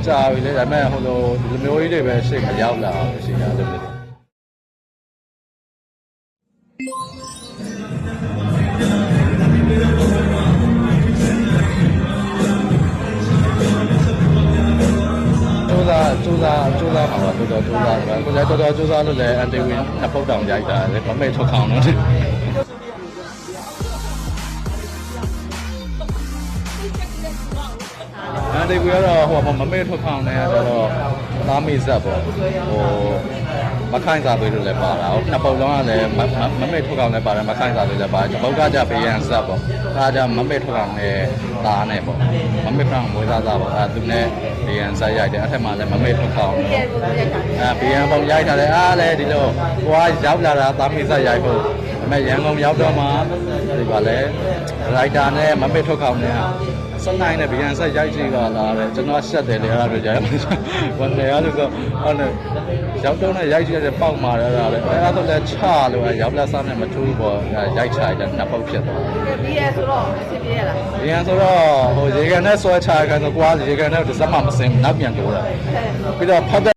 ကြာပြီလေဒါပေမဲ့ဟိုလိုလူမျိုးကြီးတွေပဲရှေ့မရောက်လာအောင်ရှိရတယ်လို့ကျိုးစားမှာပါတော်တော်ကျိုးစားပါကိုလည်းတော်တော်ကျိုးစားလို့လည်းအန်တီဝင်းနှစ်ပုတ်တောင်ရိုက်တာလေမမေ့ထွက်ခေါင်တော့အန်တီဝင်းကတော့ဟိုမမေ့ထွက်ခေါင်နေရတော့သားမေ့ဇက်ပေါ့ဟိုမခိုင်းစားသွေးလို့လည်းပါတာဟုတ်နှစ်ပုတ်လုံးကလည်းမမေ့ထွက်ခေါင်လည်းပါတယ်မခိုင်းစားသွေးလည်းပါတယ်ဘုတ်ကကြဘေးရန်ဇက်ပေါ့ဒါကြမမေ့ထွက်ခေါင်နဲ့သားနဲ့ပေါ့မမေ့ထွက်ခေါင်မွေးသားသားပေါ့သူနဲ့ဘေးရန်ဇက်ရိုက်တယ်အထက်မှာလည်းမမေ့ထွက်ခေါင်ဘေးရန်ပုံရိုက်ထားတယ်အားလည်းဒီလိုကိုကရောက်လာတာသားမေ့ဇက်ရိုက်ဖို့ဒါပေမဲ့ရန်ကုန်ရောက်တော့မှဒီပါလေရိုက်တာနဲ့မမေ့ထွက်ခေါင်နဲ့စနိုင်နဲ့ဘေးရန်ဇက်ရိုက်ကြည့်ပါလားတဲ့ကျွန်တော်ရှက်တယ်လေအဲ့ဒါတို့ရိုက်ဝန်တယ်အဲ့လိုဆိုဟုတ်တယ်ရောက်တော့နဲ့ရိုက်ကြည့်တဲ့ပေါက်မှာအဲ့ဒါလေအဲ့ဒါတော့လည်းချလို့ရောက်လက်စားနဲ့မထိုးပေါ့ရိုက်ချလိုက်တဲ့နှစ်ပုတ်ဖြစ်သွားပြီးရဆိုတော့အဖြစ်ပြရလားဘေးရန်ဆိုတော့ဟိုရေကန်နဲ့ဆွဲချခိုင်းဆိုကွာရေကန်နဲ့တစ်စက်မှမစင်နောက်ပြန်တိုးတာပြီးတော့ဖတ်